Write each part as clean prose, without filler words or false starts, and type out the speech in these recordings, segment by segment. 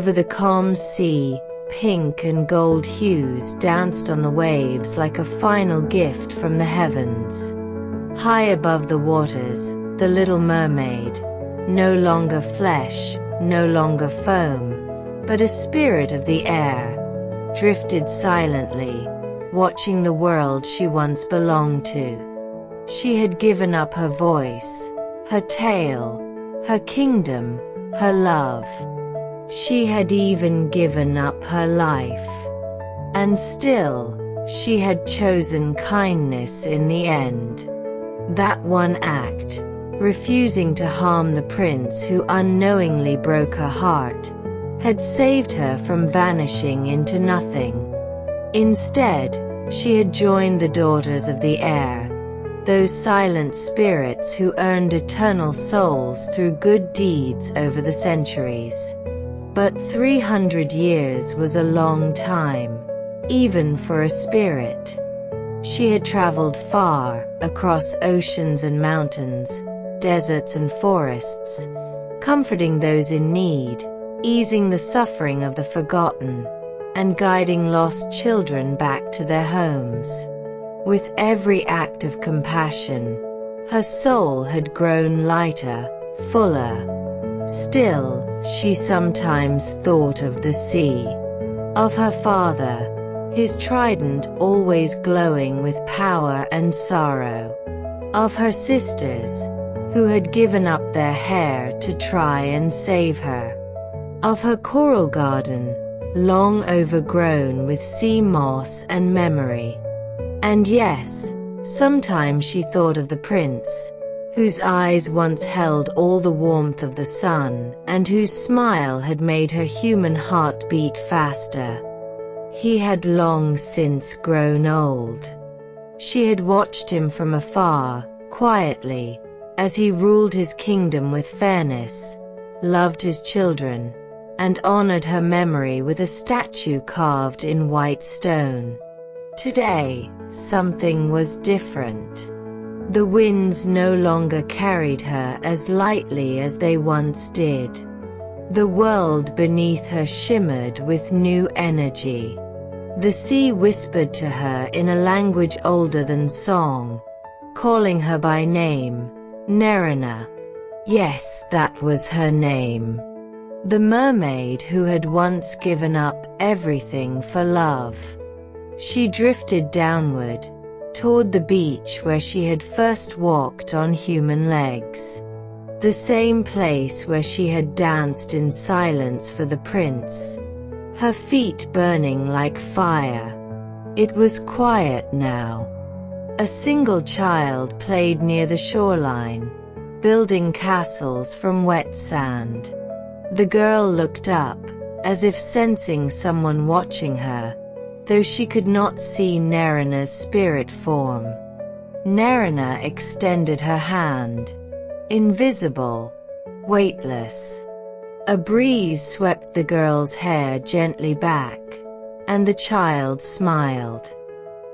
Over the calm sea, pink and gold hues danced on the waves like a final gift from the heavens. High above the waters, the Little Mermaid, no longer flesh, no longer foam, but a spirit of the air, drifted silently, watching the world she once belonged to. She had given up her voice, her tale, her kingdom, her love. She had even given up her life. And still, she had chosen kindness in the end. That one act, refusing to harm the prince who unknowingly broke her heart, had saved her from vanishing into nothing. Instead, she had joined the daughters of the air, those silent spirits who earned eternal souls through good deeds over the centuries. But 300 years was a long time, even for a spirit. She had traveled far, across oceans and mountains, deserts and forests, comforting those in need, easing the suffering of the forgotten, and guiding lost children back to their homes. With every act of compassion, her soul had grown lighter, fuller. Still, she sometimes thought of the sea, of her father, his trident always glowing with power and sorrow, of her sisters, who had given up their hair to try and save her, of her coral garden, long overgrown with sea moss and memory. And yes, sometimes she thought of the prince, whose eyes once held all the warmth of the sun, and whose smile had made her human heart beat faster. He had long since grown old. She had watched him from afar, quietly, as he ruled his kingdom with fairness, loved his children, and honored her memory with a statue carved in white stone. Today, something was different. The winds no longer carried her as lightly as they once did. The world beneath her shimmered with new energy. The sea whispered to her in a language older than song, calling her by name, Nerina. Yes, that was her name. The mermaid who had once given up everything for love. She drifted downward, toward the beach where she had first walked on human legs. The same place where she had danced in silence for the prince, her feet burning like fire. It was quiet now. A single child played near the shoreline, building castles from wet sand. The girl looked up, as if sensing someone watching her, though she could not see Nerina's spirit form. Nerina extended her hand, invisible, weightless. A breeze swept the girl's hair gently back, and the child smiled.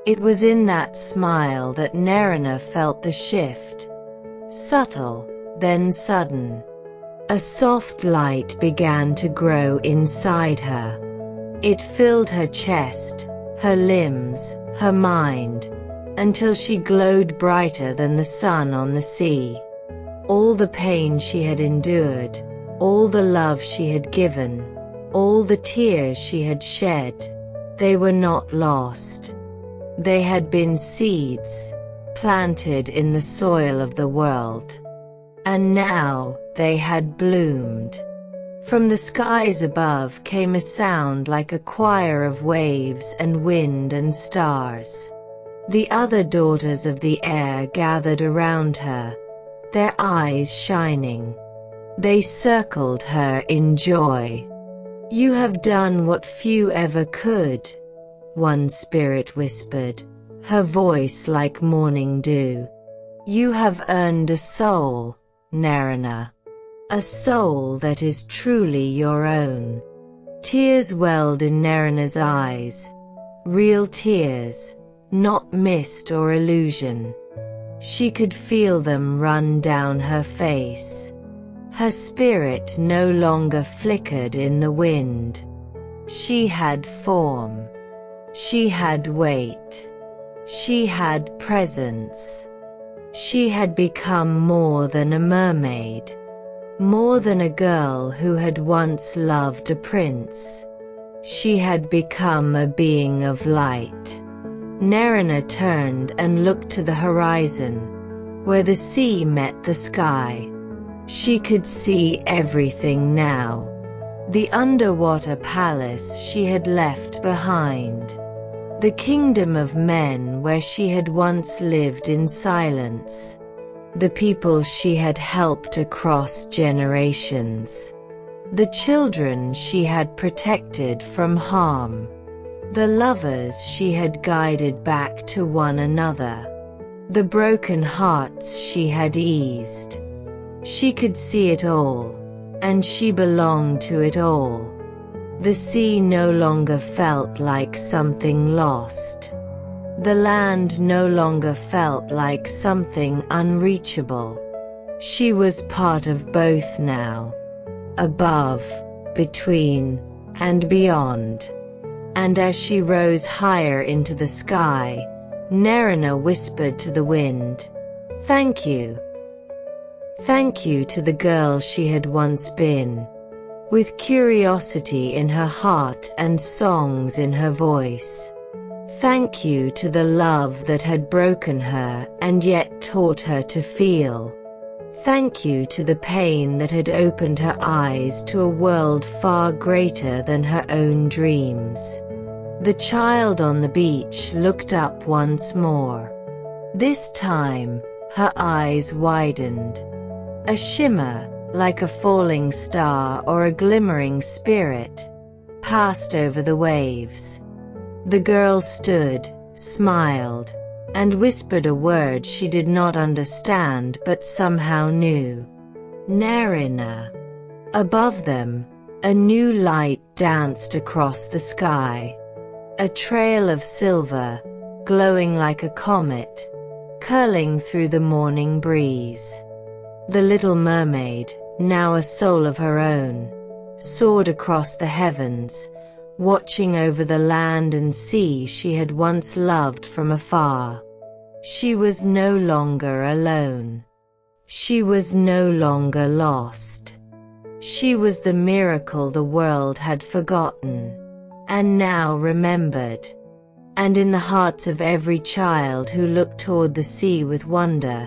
It was in that smile that Nerina felt the shift, subtle, then sudden. A soft light began to grow inside her. It filled her chest, her limbs, her mind, until she glowed brighter than the sun on the sea. All the pain she had endured, all the love she had given, all the tears she had shed, they were not lost. They had been seeds, planted in the soil of the world. And now, they had bloomed. From the skies above came a sound like a choir of waves and wind and stars. The other daughters of the air gathered around her, their eyes shining. They circled her in joy. "You have done what few ever could," one spirit whispered, her voice like morning dew. "You have earned a soul, Nerina. A soul that is truly your own." Tears welled in Nerina's eyes, real tears, not mist or illusion. She could feel them run down her face. Her spirit no longer flickered in the wind. She had form. She had weight. She had presence. She had become more than a mermaid. More than a girl who had once loved a prince. She had become a being of light. Nerina turned and looked to the horizon, where the sea met the sky. She could see everything now. The underwater palace she had left behind. The kingdom of men where she had once lived in silence. The people she had helped across generations. The children she had protected from harm. The lovers she had guided back to one another. The broken hearts she had eased. She could see it all, and she belonged to it all. The sea no longer felt like something lost. The land no longer felt like something unreachable. She was part of both now. Above, between, and beyond. And as she rose higher into the sky, Nerina whispered to the wind, "Thank you. Thank you to the girl she had once been, with curiosity in her heart and songs in her voice. Thank you to the love that had broken her and yet taught her to feel. Thank you to the pain that had opened her eyes to a world far greater than her own dreams." The child on the beach looked up once more. This time, her eyes widened. A shimmer, like a falling star or a glimmering spirit, passed over the waves. The girl stood, smiled, and whispered a word she did not understand but somehow knew. Nerina. Above them, a new light danced across the sky. A trail of silver, glowing like a comet, curling through the morning breeze. The Little Mermaid, now a soul of her own, soared across the heavens, watching over the land and sea she had once loved from afar. She was no longer alone. She was no longer lost. She was the miracle the world had forgotten, and now remembered. And in the hearts of every child who looked toward the sea with wonder,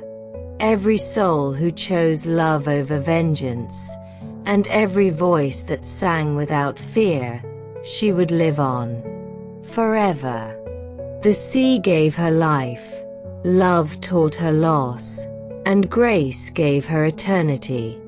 every soul who chose love over vengeance, and every voice that sang without fear, she would live on. Forever. The sea gave her life, love taught her loss, and grace gave her eternity.